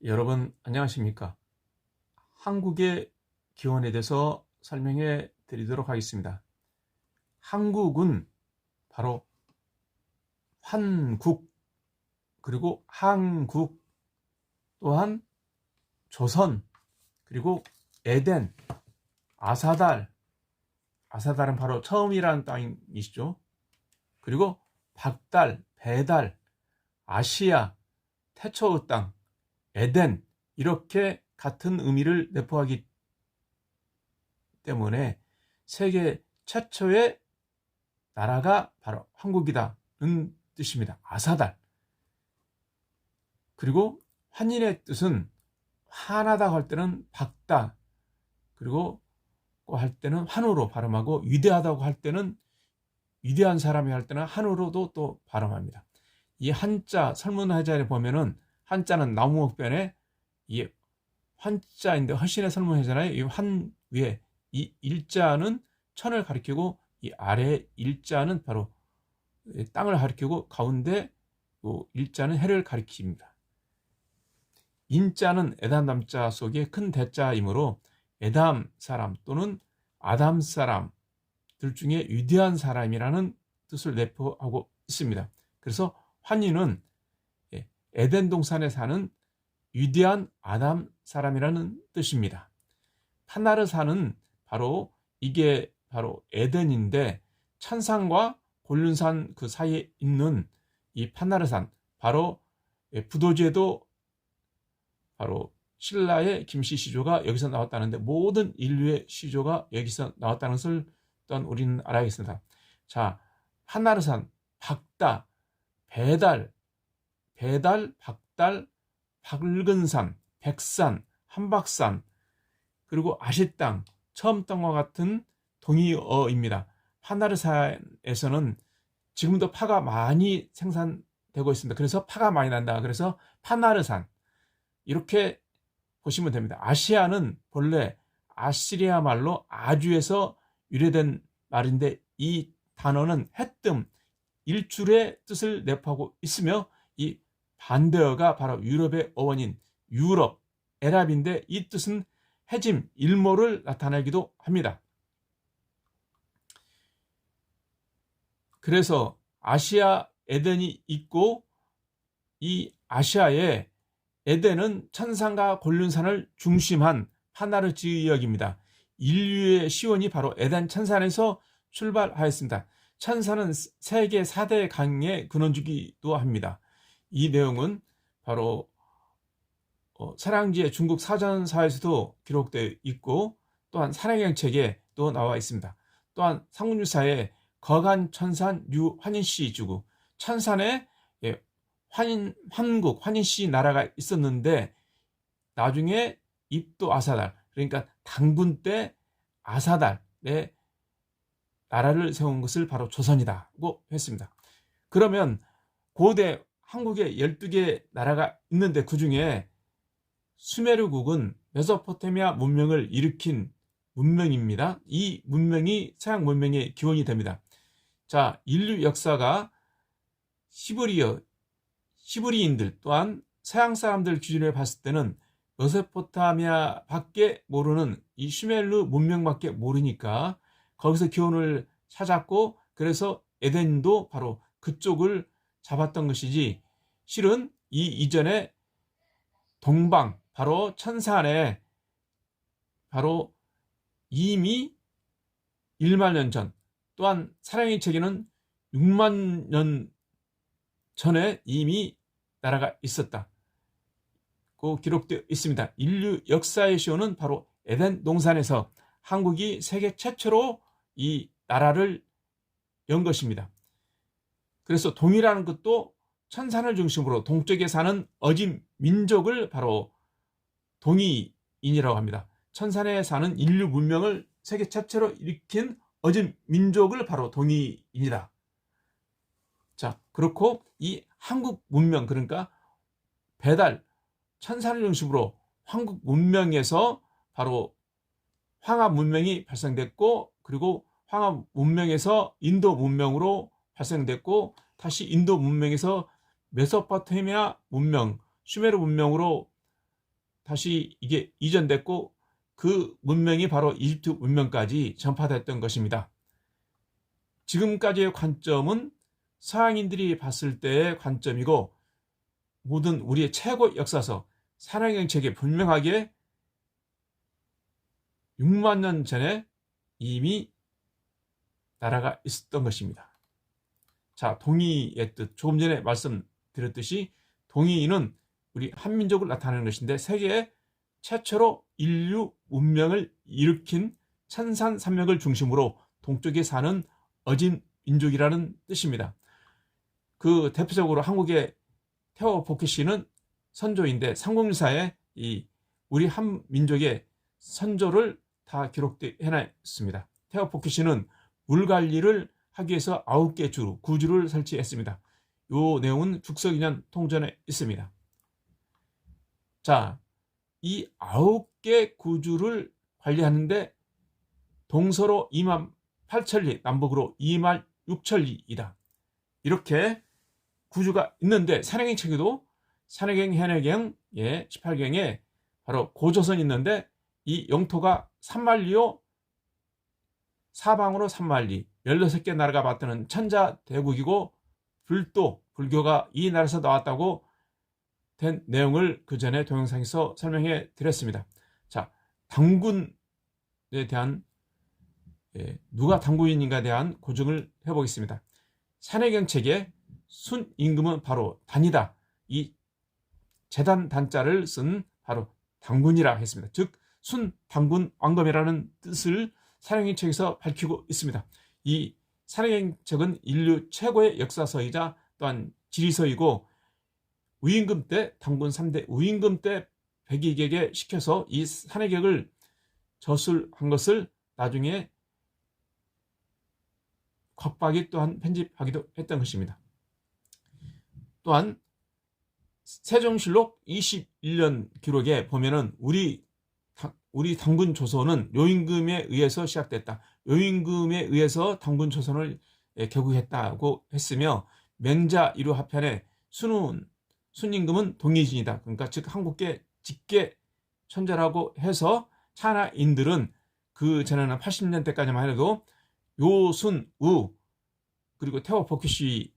여러분 안녕하십니까? 한국의 기원에 대해서 설명해 드리도록 하겠습니다. 한국은 바로 환국, 그리고 한국, 또한 조선, 그리고 에덴, 아사달, 아사달은 바로 처음이라는 땅이시죠. 그리고 박달, 배달, 아시아, 태초의 땅, 에덴, 이렇게 같은 의미를 내포하기 때문에 세계 최초의 나라가 바로 한국이다는 뜻입니다. 아사달. 그리고 환인의 뜻은 환하다고 할 때는 밝다, 그리고 할 때는 환호로 발음하고, 위대하다고 할 때는, 위대한 사람이 할 때는 한우로도 또 발음합니다. 이 한자 설문해자에 보면은 한자는 나무목변에 이 환자인데 허신의 설문해잖아요. 이 환 위에 이 일자는 천을 가리키고, 이 아래 일자는 바로 땅을 가리키고, 가운데 일자는 해를 가리킵니다. 인자는 에담남자 속에 큰 대자이므로 에담 사람 또는 아담 사람들 중에 위대한 사람이라는 뜻을 내포하고 있습니다. 그래서 환인은 에덴 동산에 사는 위대한 아담 사람이라는 뜻입니다. 파나르산은 바로 이게 바로 에덴인데, 찬산과 곤륜산 그 사이에 있는 이 파나르산, 바로 부도제도, 바로 신라의 김씨 시조가 여기서 나왔다는데, 모든 인류의 시조가 여기서 나왔다는 것을 또한 우리는 알아야겠습니다. 자, 파나르산, 박다, 배달, 박달, 밝은산, 백산, 한박산, 그리고 아시땅, 처음 땅과 같은 동의어입니다. 파나르산에서는 지금도 파가 많이 생산되고 있습니다. 그래서 파가 많이 난다. 그래서 파나르산, 이렇게 보시면 됩니다. 아시아는 본래 아시리아 말로 아주에서 유래된 말인데, 이 단어는 해뜸, 일출의 뜻을 내포하고 있으며, 이 반대어가 바로 유럽의 어원인 유럽, 에랍인데, 이 뜻은 해짐, 일몰을 나타내기도 합니다. 그래서 아시아 에덴이 있고, 이 아시아에 에덴은 천산과 곤륜산을 중심한 하나르 지역입니다. 인류의 시원이 바로 에덴 천산에서 출발하였습니다. 천산은 세계 4대 강의 근원주기도 합니다. 이 내용은 바로 사랑지의 중국 사전사에서도 기록되어 있고, 또한 산해경책에 또 나와 있습니다. 또한 상문유사에 거간천산 유환인씨 주구, 천산에 환국, 환인씨 나라가 있었는데, 나중에 입도 아사달, 그러니까 당군 때 아사달의 나라를 세운 것을 바로 조선이라고 했습니다. 그러면 고대 한국에 12개 나라가 있는데, 그 중에 수메르국은 메소포타미아 문명을 일으킨 문명입니다. 이 문명이 서양 문명의 기원이 됩니다. 자, 인류 역사가 시브리인들 또한 서양 사람들 기준으로 봤을 때는 메소포타미아 밖에 모르는 이 슈멜르 문명밖에 모르니까 거기서 기원을 찾았고, 그래서 에덴도 바로 그쪽을 잡았던 것이지, 실은 이 이전에 동방, 바로 천산에 바로 이미 1만 년 전, 또한 사랑의 책에는 6만 년 전에 이미 나라가 있었다 고 기록되어 있습니다. 인류 역사의 시효는 바로 에덴 동산에서 한국이 세계 최초로 이 나라를 연 것입니다. 그래서 동이라는 것도 천산을 중심으로 동쪽에 사는 어진 민족을 바로 동이인이라고 합니다. 천산에 사는 인류 문명을 세계 최초로 일으킨 어진 민족을 바로 동이인이다. 자, 그렇고 이 한국 문명, 그러니까 배달, 천산을 중심으로 한국 문명에서 바로 황하 문명이 발생됐고, 그리고 황하 문명에서 인도 문명으로 발생됐고, 다시 인도 문명에서 메소포타미아 문명, 슈메르 문명으로 다시 이게 이전됐고 그 문명이 바로 이집트 문명까지 전파됐던 것입니다. 지금까지의 관점은 서양인들이 봤을 때의 관점이고 모든 우리의 최고 역사서 산해경 책에 분명하게 6만 년 전에 이미 나라가 있었던 것입니다. 자, 동이의 뜻, 조금 전에 말씀드렸듯이 동이는 우리 한민족을 나타내는 것인데 세계 최초로 인류 문명을 일으킨 천산산맥을 중심으로 동쪽에 사는 어진 민족이라는 뜻입니다. 그 대표적으로 한국의 태호 복희씨는 선조인데 삼국유사에 이 우리 한 민족의 선조를 다 기록되어 해놨습니다. 태호 복희씨는 물 관리를 하기 위해서 9개 구주를 설치했습니다. 이 내용은 죽서기년 통전에 있습니다. 자, 이 9개 구주를 관리하는데 동서로 2만 8천리, 남북으로 2만 6천리이다. 이렇게 구주가 있는데 산해경 책에도 산해경 현해경 18경에 바로 고조선이 있는데 이 영토가 3만리요 사방으로 3만리 16개 나라가 맞드는 천자대국이고 불교가 이 나라에서 나왔다고 된 내용을 그 전에 동영상에서 설명해 드렸습니다. 자, 당군에 대한 누가 당군인가에 대한 고증을 해보겠습니다. 산해경 책에 순임금은 바로 단이다. 이 재단 단자를 쓴 바로 당군이라 했습니다. 즉 순당군 왕검이라는 뜻을 산해경 책에서 밝히고 있습니다. 이 산해경 책은 인류 최고의 역사서이자 또한 지리서이고 우임금 때 당군 3대 우임금 때 백익에게 시켜서 이 산해경을 저술한 것을 나중에 곽박이 또한 편집하기도 했던 것입니다. 또한 세종실록 21년 기록에 보면은 우리 당군 조선은 요임금에 의해서 시작됐다. 요임금에 의해서 당군 조선을 개국했다고 했으며 맹자 1호 하편에 순임금은 동이진이다. 그러니까 즉 한국계 직계 천자라고 해서 차나인들은 그 전에는 80년대까지만 해도 요순우 그리고 태호 복희씨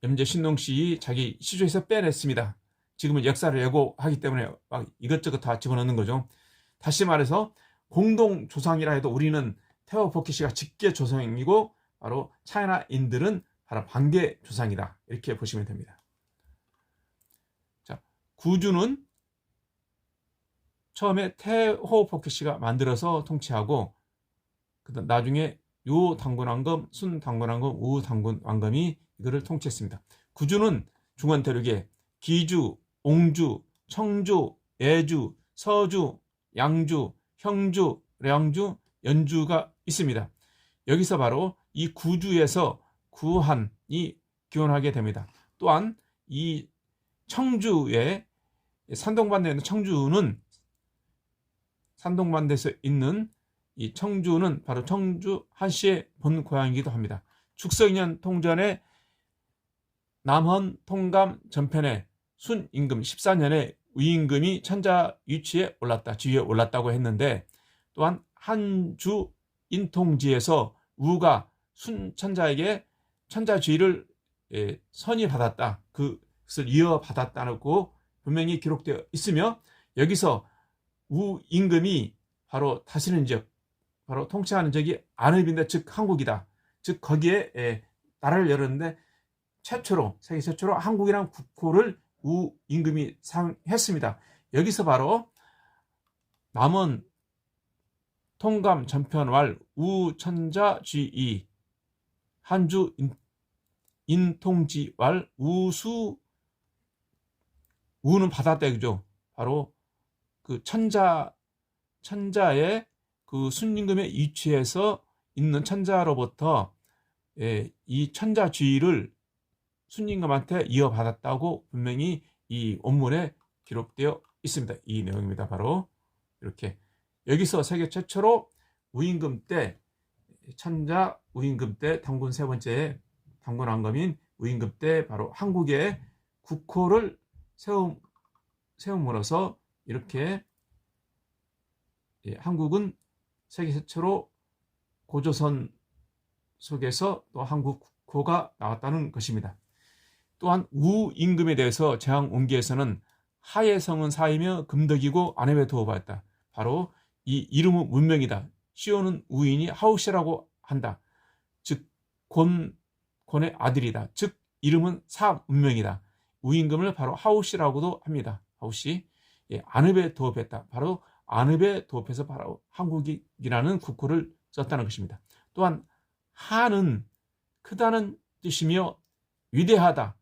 염제 신동씨 자기 시조에서 빼냈습니다. 지금은 역사를 왜곡하기 때문에 막 이것저것 다 집어넣는 거죠. 다시 말해서 공동 조상이라 해도 우리는 태호 복희씨가 직계 조상이고 바로 차이나인들은 바로 반계 조상이다. 이렇게 보시면 됩니다. 자, 구주는 처음에 태호 복희씨가 만들어서 통치하고 나중에 요 당군왕검, 순 당군왕검, 우 당군왕검이 이거를 통치했습니다. 구주는 중원 대륙에 기주, 옹주, 청주, 예주, 서주, 양주, 형주, 량주, 연주가 있습니다. 여기서 바로 이 구주에서 구한이 기원하게 됩니다. 또한 이 청주의 산동반도에 있는 청주는 산동반도에서 있는 이 청주는 바로 청주 한씨의 본 고향이기도 합니다. 죽서기년 통전에 남헌 통감 전편에 순임금 14년에 위임금이 천자 위치에 올랐다, 지위에 올랐다고 했는데 또한 한주 인통지에서 우가 순천자에게 천자 지위를 선의받았다, 그것을 이어받았다고 분명히 기록되어 있으며 여기서 우임금이 바로 다스리는 지역, 바로 통치하는 지역이 안읍인데 즉 한국이다. 즉 거기에 나라를 열었는데 최초로 세계 최초로 한국이라는 국호를 우임금이 사용했습니다. 여기서 바로 남원 통감 전편왈 우천자쥐이 한주 인통지왈 우수 우는 바다다 그죠? 바로 그 천자의 그 순임금의 위치에서 있는 천자로부터 이 천자쥐를 순임금한테 이어받았다고 분명히 이 원문에 기록되어 있습니다. 이 내용입니다. 바로 이렇게 여기서 세계 최초로 우임금 때 천자 우임금 때 당군 세 번째 당군 왕검인 우임금 때 바로 한국의 국호를 세움으로써 이렇게 한국은 세계 최초로 고조선 속에서 또 한국 국호가 나왔다는 것입니다. 또한 우임금에 대해서 제왕옹기에서는 하의성은 사이며 금덕이고 안압에 도읍하였다. 바로 이 이름은 문명이다. 시오는 우인이 하우시라고 한다. 즉 곤의 아들이다. 즉 이름은 사문명이다. 우임금을 바로 하우시라고도 합니다. 하우시. 안압에 도읍했다. 바로 안압에 도읍해서 바로 한국이라는 국호를 썼다는 것입니다. 또한 한은 크다는 뜻이며 위대하다,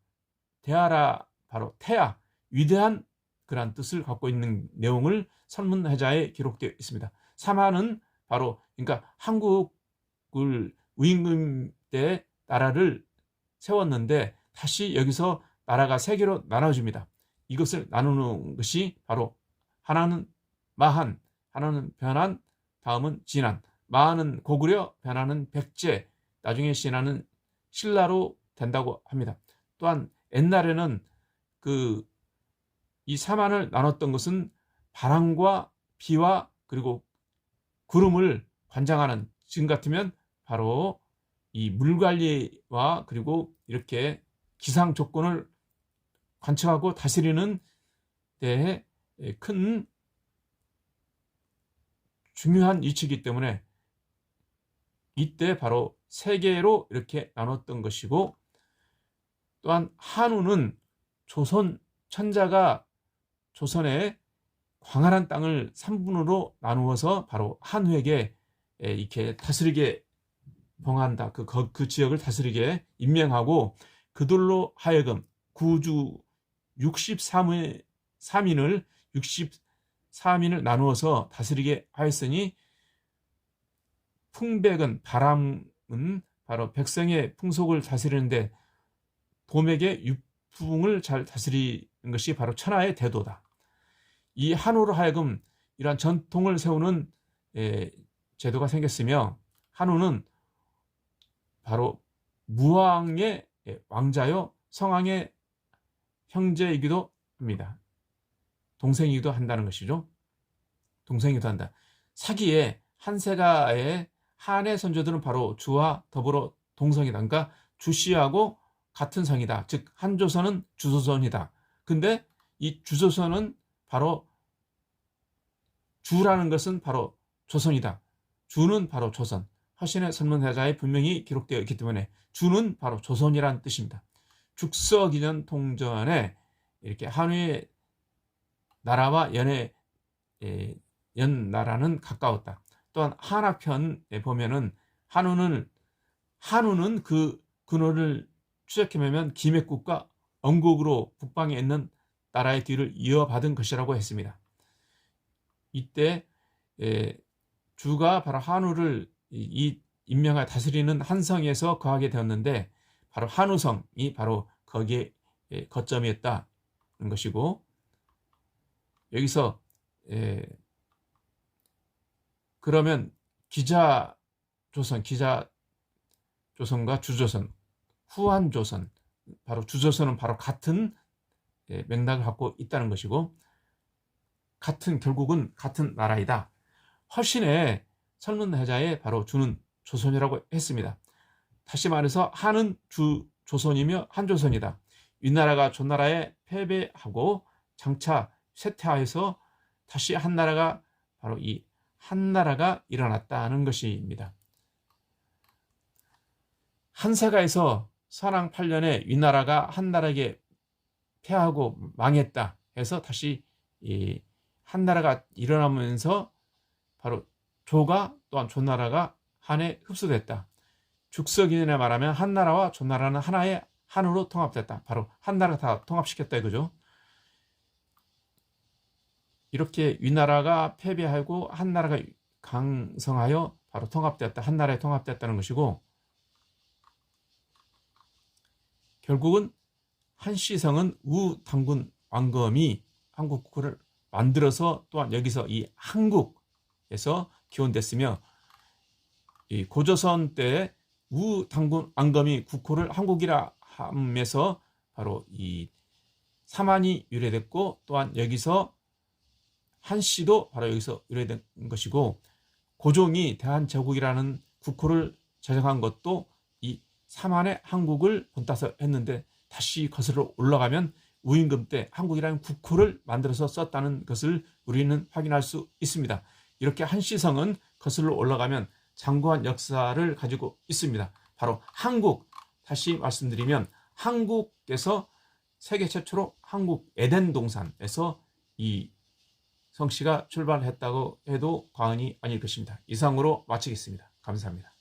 대하라, 바로 태아, 위대한 그런 뜻을 갖고 있는 내용을 설문해자에 기록되어 있습니다. 삼한은 바로 그러니까 한국을 우임금 때 나라를 세웠는데 다시 여기서 나라가 세 개로 나눠집니다. 이것을 나누는 것이 바로 하나는 마한, 하나는 변한, 다음은 진한. 마한은 고구려, 변한은 백제, 나중에 진한은 신라로 된다고 합니다. 또한 옛날에는 이 삼한을 나눴던 것은 바람과 비와 그리고 구름을 관장하는, 지금 같으면 바로 이 물관리와 그리고 이렇게 기상 조건을 관측하고 다스리는 데에 큰 중요한 위치이기 때문에 이때 바로 세 개로 이렇게 나눴던 것이고, 또한 한우는 조선 천자가 조선의 광활한 땅을 3분으로 나누어서 바로 한우에게 이렇게 다스리게 봉한다. 그 지역을 다스리게 임명하고 그들로 하여금 구주 63인을 나누어서 다스리게 하였으니, 풍백은 바람은 바로 백성의 풍속을 다스리는데 봄에게 유풍을 잘 다스리는 것이 바로 천하의 대도다. 이 한우로 하여금 이러한 전통을 세우는 제도가 생겼으며, 한우는 바로 무왕의 왕자요 성왕의 형제이기도 합니다. 동생이기도 한다는 것이죠. 동생이기도 한다. 사기에 한세가의 한의 선조들은 바로 주와 더불어 동성이다. 그러니까 주씨하고 같은 성이다. 즉 한조선은 주조선이다. 근데 이 주조선은 바로 주라는 것은 바로 조선이다. 주는 바로 조선. 허신의 선문해자에 분명히 기록되어 있기 때문에 주는 바로 조선이라는 뜻입니다. 죽서기년 통전에 이렇게 한우의 나라와 연나라는 가까웠다. 또한 한화편에 보면은 한우는 그 근원을 추적해보면 김해국과 엄국으로 북방에 있는 나라의 뒤를 이어받은 것이라고 했습니다. 이때 주가 바로 한우를 임명하여 다스리는 한성에서 거하게 되었는데, 바로 한우성이 바로 거기에 거점이었다는 것이고, 여기서 그러면 기자조선과 주조선, 후한조선, 바로 주조선은 바로 같은 맥락을 갖고 있다는 것이고, 결국은 같은 나라이다. 허신의 설문해자에 바로 주는 조선이라고 했습니다. 다시 말해서 한은 조선이며 한조선이다. 윗나라가 존나라에 패배하고 장차 쇠퇴하여서 다시 한나라가 바로 이 한나라가 일어났다는 것입니다. 한세가에서 선왕 8년에 윗나라가 한나라에게 패하고 망했다 해서 다시 이 한나라가 일어나면서 바로 조가 또한 존나라가 한에 흡수됐다. 죽서기년에 말하면 한나라와 존나라는 하나의 한으로 통합됐다. 바로 한나라 다 통합시켰다 이거죠. 이렇게 윗나라가 패배하고 한나라가 강성하여 바로 통합되었다. 한나라에 통합됐다는 것이고, 결국은 한시성은 우당군 왕검이 한국 국호를 만들어서 또한 여기서 이 한국에서 기원됐으며, 이 고조선 때 우당군 왕검이 국호를 한국이라 함에서 바로 이 삼한이 유래됐고, 또한 여기서 한씨도 바로 여기서 유래된 것이고, 고종이 대한제국이라는 국호를 제정한 것도 이 삼한의 한국을 본따서 했는데, 다시 거슬러 올라가면 우임금 때 한국이라는 국호를 만들어서 썼다는 것을 우리는 확인할 수 있습니다. 이렇게 한씨성은 거슬러 올라가면 장구한 역사를 가지고 있습니다. 바로 한국, 다시 말씀드리면 한국에서 세계 최초로 한국 에덴 동산에서 이 성씨가 출발했다고 해도 과언이 아닐 것입니다. 이상으로 마치겠습니다. 감사합니다.